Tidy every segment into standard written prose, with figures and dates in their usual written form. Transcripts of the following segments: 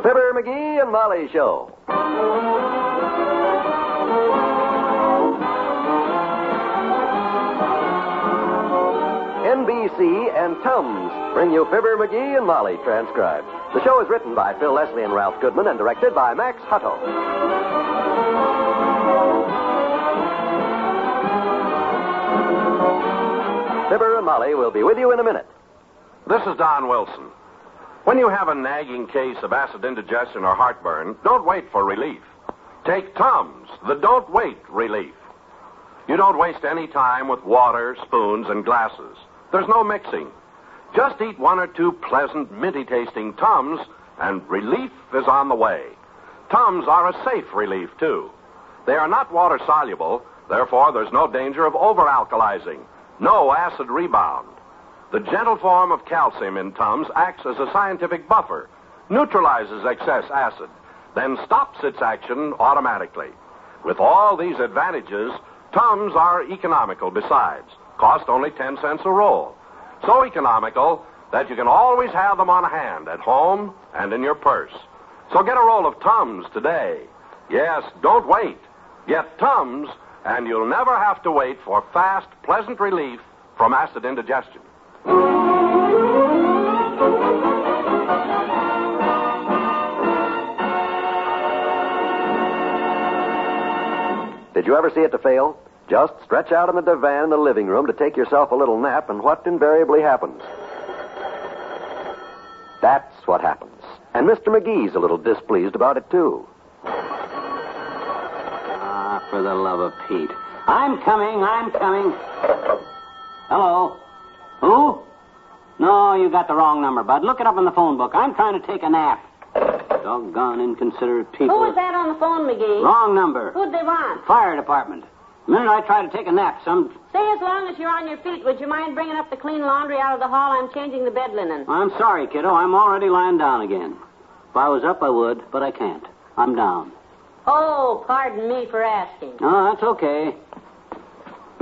Fibber, McGee, and Molly Show. NBC and Tums bring you Fibber, McGee, and Molly transcribed. The show is written by Phil Leslie and Ralph Goodman and directed by Max Hutto. Fibber and Molly will be with you in a minute. This is Don Wilson. When you have a nagging case of acid indigestion or heartburn, don't wait for relief. Take Tums, the don't wait relief. You don't waste any time with water, spoons, and glasses. There's no mixing. Just eat one or two pleasant, minty-tasting Tums, and relief is on the way. Tums are a safe relief, too. They are not water-soluble, therefore there's no danger of over-alkalizing. No acid rebound. The gentle form of calcium in Tums acts as a scientific buffer, neutralizes excess acid, then stops its action automatically. With all these advantages, Tums are economical besides. Cost only 10 cents a roll. So economical that you can always have them on hand at home and in your purse. So get a roll of Tums today. Yes, don't wait. Get Tums, and you'll never have to wait for fast, pleasant relief from acid indigestion. Did you ever see it to fail? Just stretch out on the divan in the living room to take yourself a little nap, and what invariably happens? That's what happens. And Mr. McGee's a little displeased about it, too. Ah, for the love of Pete. I'm coming. Hello? Who? No, you got the wrong number, bud. Look it up in the phone book. I'm trying to take a nap. Doggone inconsiderate people. Who was that on the phone, McGee? Wrong number. Who'd they want? Fire department. The minute I try to take a nap, Say, as long as you're on your feet, would you mind bringing up the clean laundry out of the hall? I'm changing the bed linen. I'm sorry, kiddo. I'm already lying down again. If I was up, I would, but I can't. I'm down. Oh, pardon me for asking. Oh, that's okay.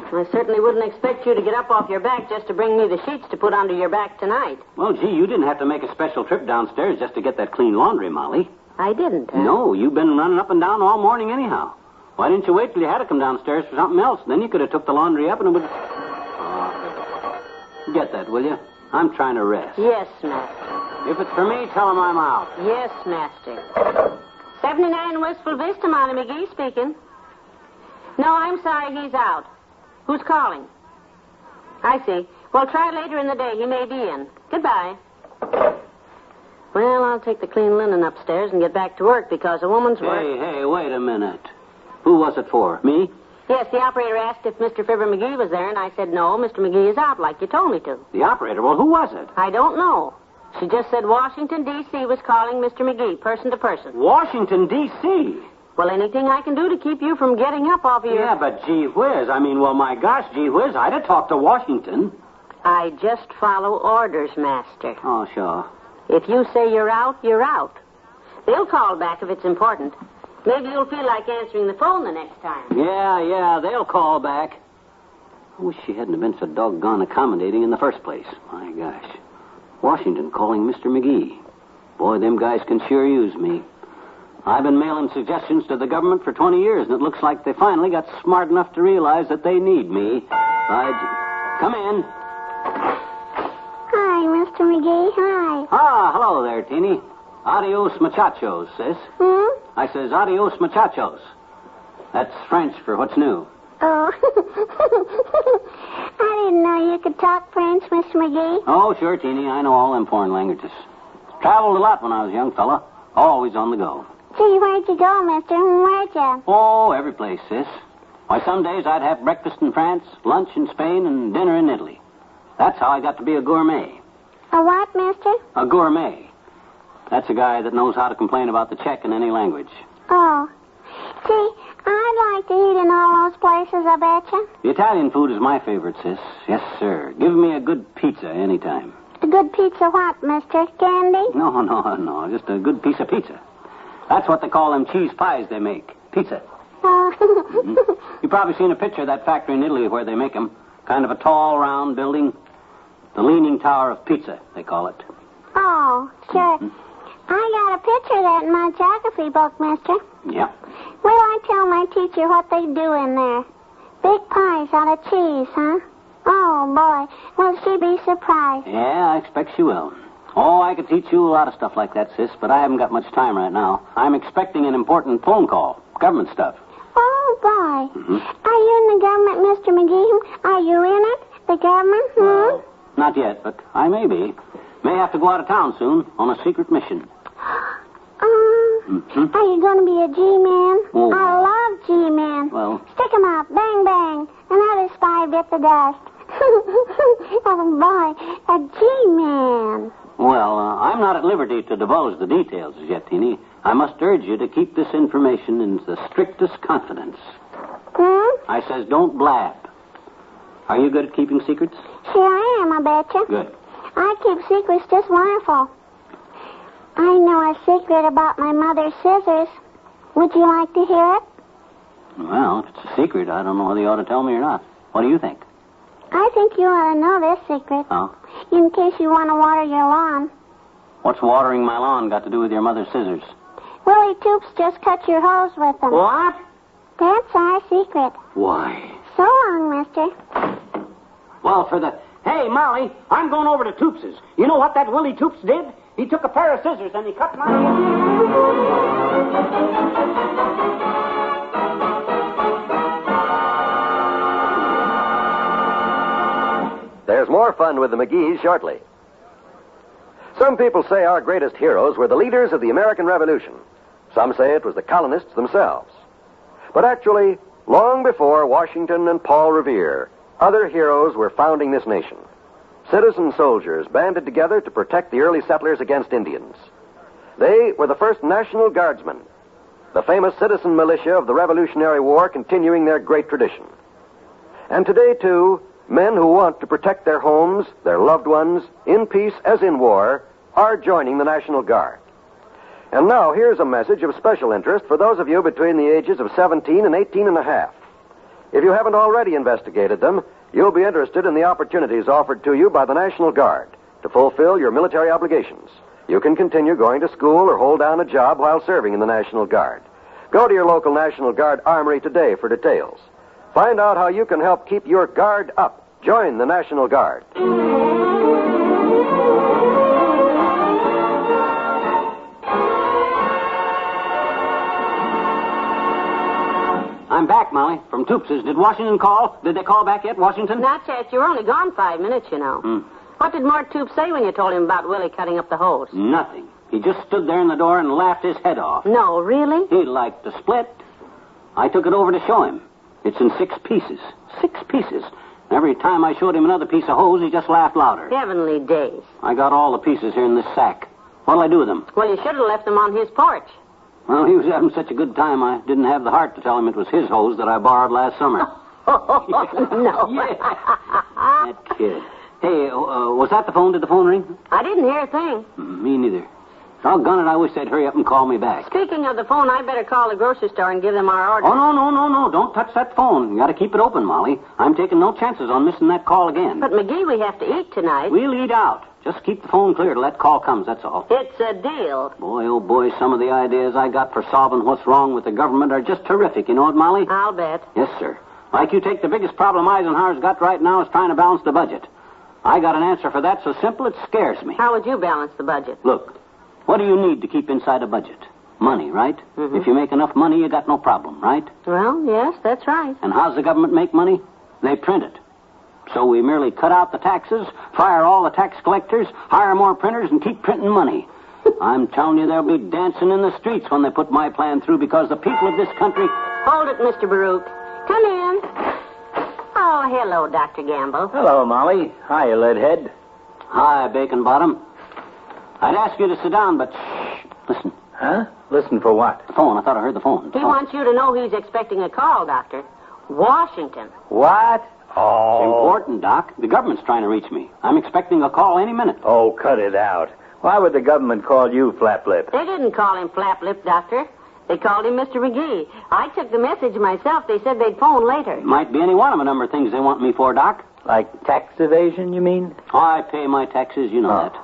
I certainly wouldn't expect you to get up off your back just to bring me the sheets to put under your back tonight. Well, gee, you didn't have to make a special trip downstairs just to get that clean laundry, Molly. I didn't, huh? No, you've been running up and down all morning anyhow. Why didn't you wait till you had to come downstairs for something else? Then you could have took the laundry up and it would... Oh, get that, will you? I'm trying to rest. Yes, master. If it's for me, tell him I'm out. Yes, master. 79 Wistful Vista, Molly McGee speaking. No, I'm sorry, he's out. Who's calling? I see. Well, try later in the day. He may be in. Goodbye. Well, I'll take the clean linen upstairs and get back to work because a woman's work... Hey, wait a minute. Who was it for? Me? Yes, the operator asked if Mr. Fibber McGee was there, and I said no, Mr. McGee is out like you told me to. The operator? Well, who was it? I don't know. She just said Washington, D.C. was calling Mr. McGee, person to person. Washington, D.C.? Well, anything I can do to keep you from getting up off of your... Yeah, but gee whiz. Well, my gosh, gee whiz, I'd have talked to Washington. I just follow orders, master. Oh, sure. If you say you're out, you're out. They'll call back if it's important. Maybe you'll feel like answering the phone the next time. Yeah, they'll call back. I wish she hadn't been so doggone accommodating in the first place. My gosh. Washington calling Mr. McGee. Boy, them guys can sure use me. I've been mailing suggestions to the government for 20 years, and it looks like they finally got smart enough to realize that they need me. Come in. Hi, Mr. McGee. Hi. Ah, hello there, Teeny. Adios, muchachos, sis. I says, adios, muchachos. That's French for what's new. Oh. I didn't know you could talk French, Mr. McGee. Oh, sure, Teeny. I know all them foreign languages. Traveled a lot when I was a young fella. Always on the go. Gee, where'd you go, mister? Where'd you? Oh, every place, sis. Why, some days I'd have breakfast in France, lunch in Spain, and dinner in Italy. That's how I got to be a gourmet. A what, mister? A gourmet. That's a guy that knows how to complain about the check in any language. Oh. Gee, I'd like to eat in all those places, I betcha. The Italian food is my favorite, sis. Yes, sir. Give me a good pizza anytime. A good pizza what, mister? Candy? No. Just a good piece of pizza. That's what they call them cheese pies they make. Pizza. Oh. You've probably seen a picture of that factory in Italy where they make them. Kind of a tall, round building. The Leaning Tower of Pizza, they call it. Oh, sure. I got a picture of that in my geography book, mister. Yeah. Will I tell my teacher what they do in there? Big pies out of cheese, huh? Oh, boy. Will she be surprised? Yeah, I expect she will. Oh, I could teach you a lot of stuff like that, sis, but I haven't got much time right now. I'm expecting an important phone call. Government stuff. Oh, boy. Mm-hmm. Are you in the government, Mr. McGee? Are you in it? The government? Well, not yet, but I may be. May have to go out of town soon on a secret mission. Are you going to be a G-man? Oh. I love G-men. Well. Stick 'em up. Bang, bang. Another spy bit the dust. Oh, boy. A G-man. Well, I'm not at liberty to divulge the details as yet, Teeny. I must urge you to keep this information in the strictest confidence. I says don't blab. Are you good at keeping secrets? Sure I am, I betcha. Good. I keep secrets just wonderful. I know a secret about my mother's scissors. Would you like to hear it? Well, if it's a secret, I don't know whether you ought to tell me or not. What do you think? I think you ought to know this secret. Oh? In case you want to water your lawn. What's watering my lawn got to do with your mother's scissors? Willie Toops just cut your hose with them. What? That's our secret. Why? So long, mister. Well, for the... Hey, Molly, I'm going over to Toops's. You know what that Willie Toops did? He took a pair of scissors and he cut my... There's more fun with the McGees shortly. Some people say our greatest heroes were the leaders of the American Revolution. Some say it was the colonists themselves. But actually, long before Washington and Paul Revere, other heroes were founding this nation. Citizen soldiers banded together to protect the early settlers against Indians. They were the first National Guardsmen, the famous citizen militia of the Revolutionary War continuing their great tradition. And today, too, men who want to protect their homes, their loved ones, in peace as in war, are joining the National Guard. And now, here's a message of special interest for those of you between the ages of 17 and 18 and a half. If you haven't already investigated them, you'll be interested in the opportunities offered to you by the National Guard to fulfill your military obligations. You can continue going to school or hold down a job while serving in the National Guard. Go to your local National Guard armory today for details. Find out how you can help keep your guard up. Join the National Guard. I'm back, Molly, from Toops's. Did Washington call? Did they call back yet, Washington? Not yet. You're only gone 5 minutes, you know. What did Mort Toops say when you told him about Willie cutting up the hose? Nothing. He just stood there in the door and laughed his head off. No, really? He liked to split. I took it over to show him. It's in 6 pieces. 6 pieces. Every time I showed him another piece of hose, he just laughed louder. Heavenly days. I got all the pieces here in this sack. What'll I do with them? Well, you should have left them on his porch. Well, he was having such a good time, I didn't have the heart to tell him it was his hose that I borrowed last summer. No. Yeah. That kid. Hey, was that the phone? Did the phone ring? I didn't hear a thing. Me neither. Doggone it, I wish they'd hurry up and call me back. Speaking of the phone, I better call the grocery store and give them our order. Oh, no. Don't touch that phone. You got to keep it open, Molly. I'm taking no chances on missing that call again. But, McGee, we have to eat tonight. We'll eat out. Just keep the phone clear till that call comes, that's all. It's a deal. Boy, oh boy, some of the ideas I got for solving what's wrong with the government are just terrific. You know it, Molly? I'll bet. Yes, sir. Like you take the biggest problem Eisenhower's got right now is trying to balance the budget. I got an answer for that so simple it scares me. How would you balance the budget? Look, what do you need to keep inside a budget? Money, right? Mm-hmm. If you make enough money, you got no problem, right? Well, yes, that's right. And how's the government make money? They print it. So we merely cut out the taxes, fire all the tax collectors, hire more printers, and keep printing money. I'm telling you, they'll be dancing in the streets when they put my plan through because the people of this country... Hold it, Mr. Baruch. Come in. Oh, hello, Dr. Gamble. Hello, Molly. Hi, Leadhead. Hi, Bacon Bottom. I'd ask you to sit down, but shh, listen. Huh? Listen for what? The phone. I thought I heard the phone. He wants you to know he's expecting a call, Doctor. Washington. What? Oh. It's important, Doc. The government's trying to reach me. I'm expecting a call any minute. Oh, cut it out. Why would the government call you Flaplip? They didn't call him Flaplip, Doctor. They called him Mr. McGee. I took the message myself. They said they'd phone later. Might be any one of a number of things they want me for, Doc. Like tax evasion, you mean? I pay my taxes, you know that.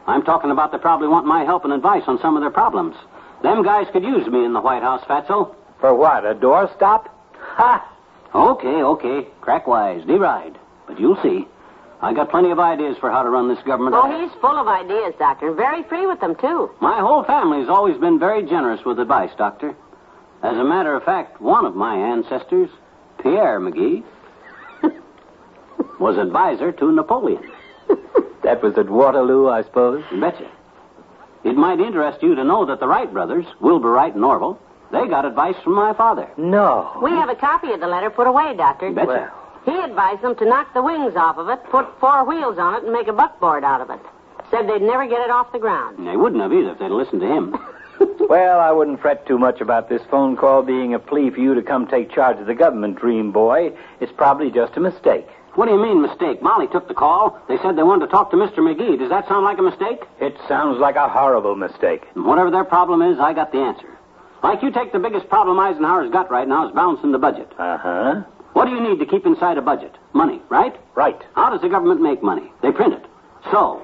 I'm talking about they probably want my help and advice on some of their problems. Them guys could use me in the White House, Fatso. For what, a doorstop? Ha! Okay. Crack wise, deride. But you'll see. I got plenty of ideas for how to run this government. Oh, he's full of ideas, Doctor, and very free with them, too. My whole family's always been very generous with advice, Doctor. As a matter of fact, one of my ancestors, Pierre McGee, was advisor to Napoleon. That was at Waterloo, I suppose? You betcha. It might interest you to know that the Wright brothers, Wilbur Wright and Orville, they got advice from my father. No. We have a copy of the letter put away, Doctor. You betcha. Well. He advised them to knock the wings off of it, put 4 wheels on it, and make a buckboard out of it. Said they'd never get it off the ground. And they wouldn't have either if they'd listened to him. Well, I wouldn't fret too much about this phone call being a plea for you to come take charge of the government, Dream Boy. It's probably just a mistake. What do you mean, mistake? Molly took the call. They said they wanted to talk to Mr. McGee. Does that sound like a mistake? It sounds like a horrible mistake. And whatever their problem is, I got the answer. Like you take the biggest problem Eisenhower's got right now is balancing the budget. Uh-huh. What do you need to keep inside a budget? Money, right? Right. How does the government make money? They print it. So,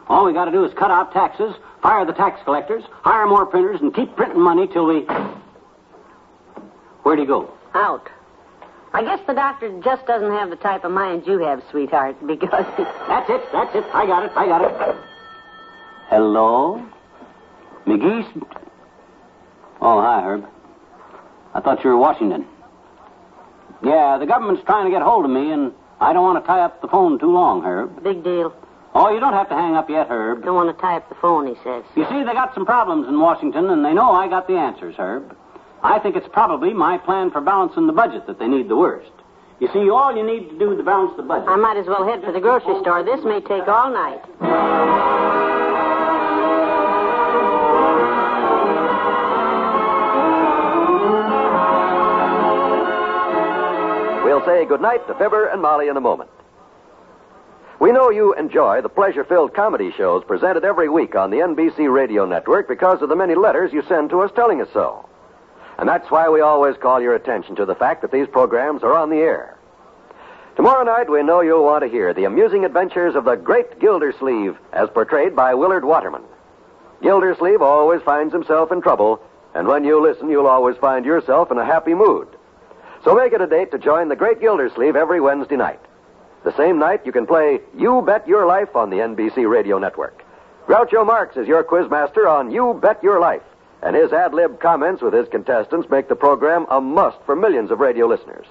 all we got to do is cut out taxes, fire the tax collectors, hire more printers, and keep printing money till we... Where'd he go? Out. I guess the doctor just doesn't have the type of mind you have, sweetheart, because... That's it. I got it. Hello? McGee's... Oh, hi, Herb. I thought you were Washington. Yeah, the government's trying to get hold of me, and I don't want to tie up the phone too long, Herb. Big deal. Oh, you don't have to hang up yet, Herb. Don't want to tie up the phone, he says. You see, they got some problems in Washington, and they know I got the answers, Herb. I think it's probably my plan for balancing the budget that they need the worst. You see, all you need to do to balance the budget... I might as well head for the grocery store. This may take all night. We'll say goodnight to Fibber and Molly in a moment. We know you enjoy the pleasure-filled comedy shows presented every week on the NBC radio network because of the many letters you send to us telling us so. And that's why we always call your attention to the fact that these programs are on the air. Tomorrow night, we know you'll want to hear the amusing adventures of the great Gildersleeve as portrayed by Willard Waterman. Gildersleeve always finds himself in trouble, and when you listen, you'll always find yourself in a happy mood. So make it a date to join the great Gildersleeve every Wednesday night. The same night, you can play You Bet Your Life on the NBC radio network. Groucho Marx is your quizmaster on You Bet Your Life, and his ad-lib comments with his contestants make the program a must for millions of radio listeners.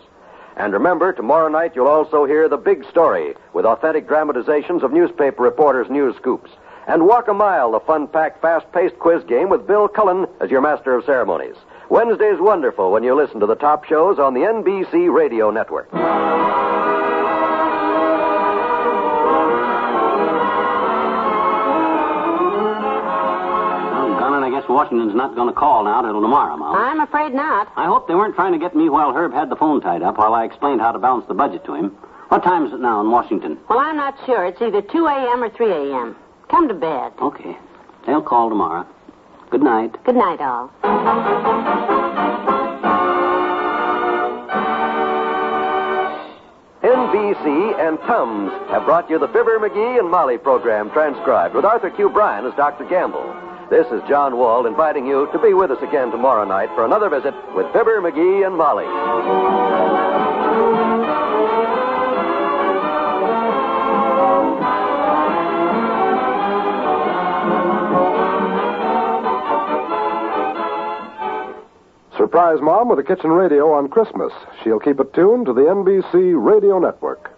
And remember, tomorrow night you'll also hear The Big Story with authentic dramatizations of newspaper reporters' news scoops. And Walk a Mile, the fun-packed, fast-paced quiz game with Bill Cullen as your master of ceremonies. Wednesday's wonderful when you listen to the top shows on the NBC radio network. I guess Washington's not going to call now till tomorrow, Mom. I'm afraid not. I hope they weren't trying to get me while Herb had the phone tied up while I explained how to balance the budget to him. What time is it now in Washington? Well, I'm not sure. It's either 2 a.m. or 3 a.m. Come to bed. Okay. They'll call tomorrow. Good night. Good night, all. NBC and Tums have brought you the Fibber, McGee, and Molly program transcribed with Arthur Q. Bryan as Dr. Gamble. This is John Wald inviting you to be with us again tomorrow night for another visit with Fibber, McGee, and Molly. Surprise Mom with a kitchen radio on Christmas. She'll keep it tuned to the NBC Radio Network.